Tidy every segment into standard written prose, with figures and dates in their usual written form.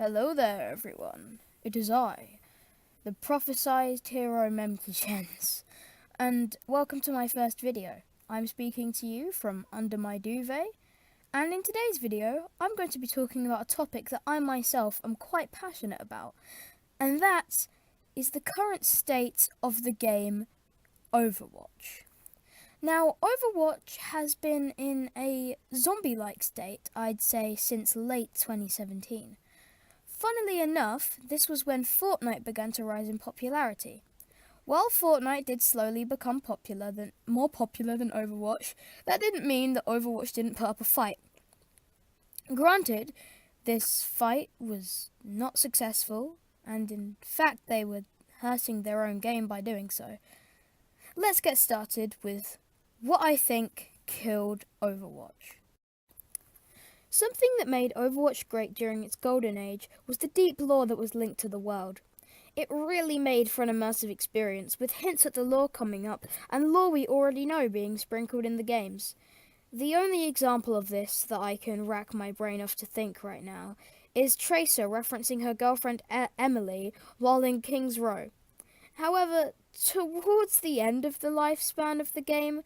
Hello there, everyone. It is I, the prophesized hero Memkishens, and welcome to my first video. I'm speaking to you from under my duvet, and in today's video, I'm going to be talking about a topic that I myself am quite passionate about, and that is the current state of the game Overwatch. Now, Overwatch has been in a zombie-like state, I'd say, since late 2017. Funnily enough, this was when Fortnite began to rise in popularity. While Fortnite did slowly become more popular than Overwatch, that didn't mean that Overwatch didn't put up a fight. Granted, this fight was not successful, and in fact they were hurting their own game by doing so. Let's get started with what I think killed Overwatch. Something that made Overwatch great during its golden age was the deep lore that was linked to the world. It really made for an immersive experience, with hints at the lore coming up, and lore we already know being sprinkled in the games. The only example of this that I can rack my brain off to think right now is Tracer referencing her girlfriend Emily while in King's Row. However, towards the end of the lifespan of the game,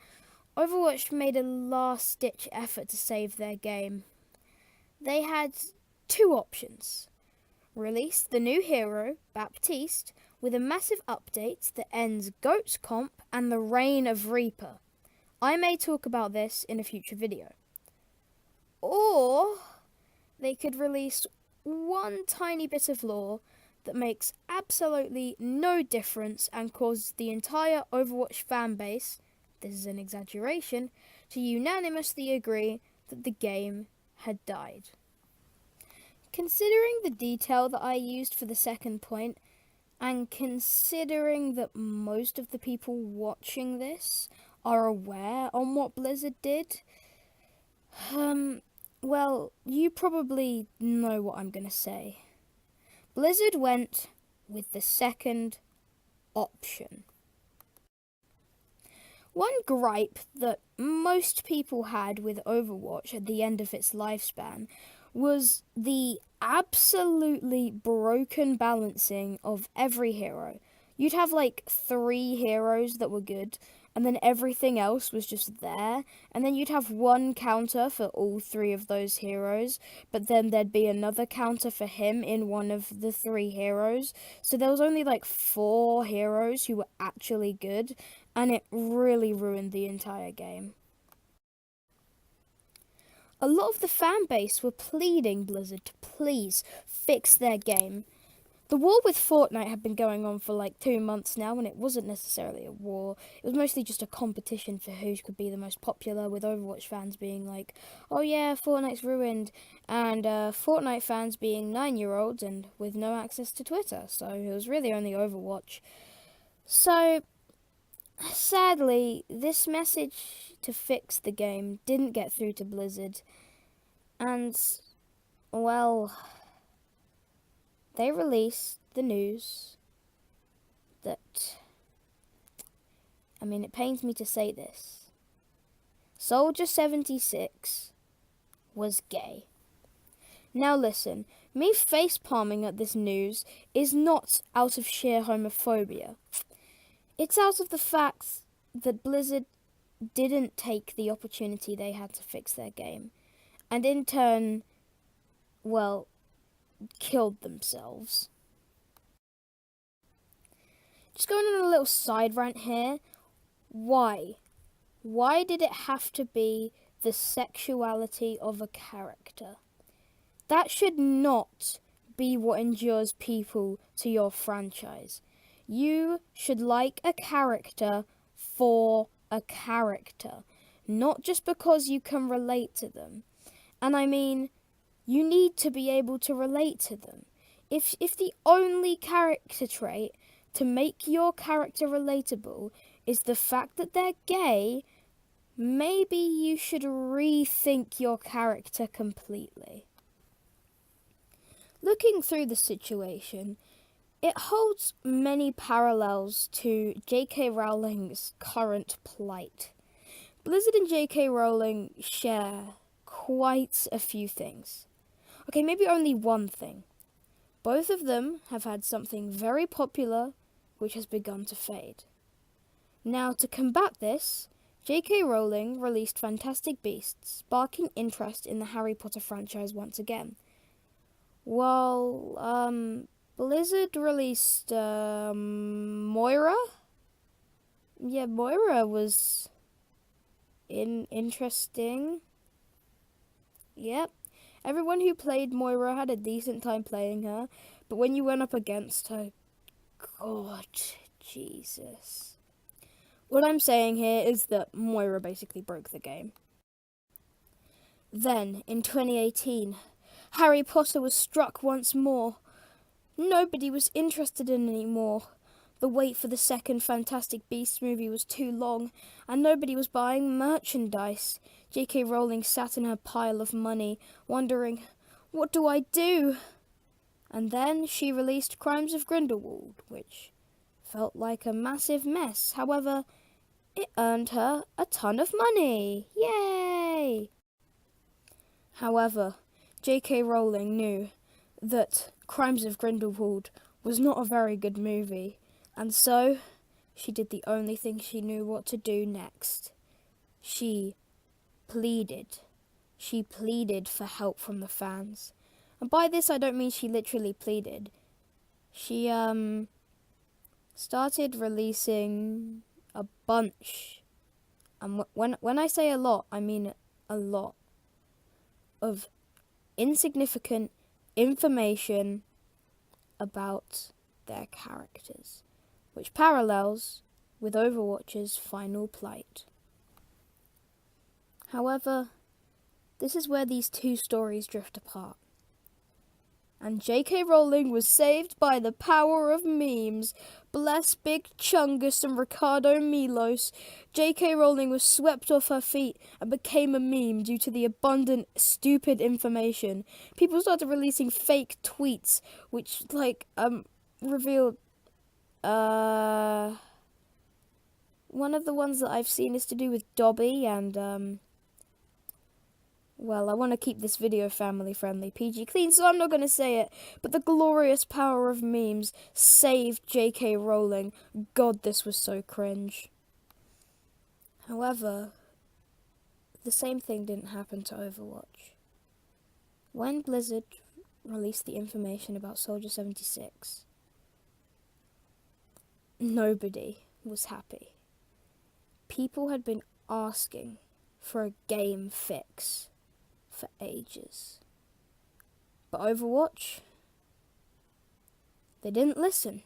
Overwatch made a last-ditch effort to save their game. They had two options. Release the new hero, Baptiste, with a massive update that ends Goat's comp and the reign of Reaper. I may talk about this in a future video. Or they could release one tiny bit of lore that makes absolutely no difference and causes the entire Overwatch fanbase, this is an exaggeration, to unanimously agree that the game had died. Considering the detail that I used for the second point, and considering that most of the people watching this are aware on what Blizzard did, well, you probably know what I'm going to say. Blizzard went with the second option. One gripe that most people had with Overwatch at the end of its lifespan was the absolutely broken balancing of every hero. You'd have like 3 heroes that were good, and then everything else was just there, and then you'd have one counter for all 3 of those heroes, but then there'd be another counter for him in one of the 3 heroes. So there was only like 4 heroes who were actually good, and it really ruined the entire game. A lot of the fan base were pleading Blizzard to please fix their game. The war with Fortnite had been going on for like 2 months now, and it wasn't necessarily a war. It was mostly just a competition for who could be the most popular, with Overwatch fans being like, oh yeah, Fortnite's ruined, and Fortnite fans being 9-year-olds and with no access to Twitter, so it was really only Overwatch. So, sadly, this message to fix the game didn't get through to Blizzard, and, well, they released the news that, it pains me to say this, Soldier 76 was gay. Now listen, me face-palming at this news is not out of sheer homophobia. It's out of the fact that Blizzard didn't take the opportunity they had to fix their game, and in turn, well, killed themselves. Just going on a little side rant here. Why? Why did it have to be the sexuality of a character? That should not be what endures people to your franchise. You should like a character for a character, not just because you can relate to them. And you need to be able to relate to them. If the only character trait to make your character relatable is the fact that they're gay, maybe you should rethink your character completely. Looking through the situation, it holds many parallels to J.K. Rowling's current plight. Blizzard and J.K. Rowling share quite a few things. Okay, maybe only one thing. Both of them have had something very popular which has begun to fade. Now, to combat this, J.K. Rowling released Fantastic Beasts, sparking interest in the Harry Potter franchise once again. While Blizzard released Moira. Yeah, Moira was interesting. Yep. Everyone who played Moira had a decent time playing her, but when you went up against her, God, Jesus. What I'm saying here is that Moira basically broke the game. Then, in 2018, Harry Potter was struck once more. Nobody was interested in it anymore. The wait for the second Fantastic Beasts movie was too long, and nobody was buying merchandise. J.K. Rowling sat in her pile of money, wondering, what do I do? And then she released Crimes of Grindelwald, which felt like a massive mess. However, it earned her a ton of money. Yay! However, J.K. Rowling knew that Crimes of Grindelwald was not a very good movie, and so she did the only thing she knew what to do next. She pleaded. She pleaded for help from the fans. And by this I don't mean she literally pleaded. She started releasing a bunch. And when I say a lot, I mean a lot of insignificant information about their characters, which parallels with Overwatch's final plight. However, this is where these two stories drift apart. And J.K. Rowling was saved by the power of memes. Bless Big Chungus and Ricardo Milos. J.K. Rowling was swept off her feet and became a meme due to the abundant, stupid information. People started releasing fake tweets, which, revealed, one of the ones that I've seen is to do with Dobby and, well, I want to keep this video family friendly, PG clean, so I'm not going to say it, but the glorious power of memes saved J.K. Rowling. God, this was so cringe. However, the same thing didn't happen to Overwatch. When Blizzard released the information about Soldier 76, nobody was happy. People had been asking for a game fix for ages. But Overwatch, they didn't listen.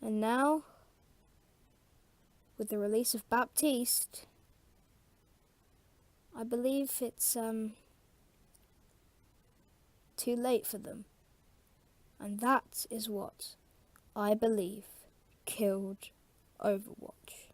And now, with the release of Baptiste, I believe it's too late for them. And that is what I believe killed Overwatch.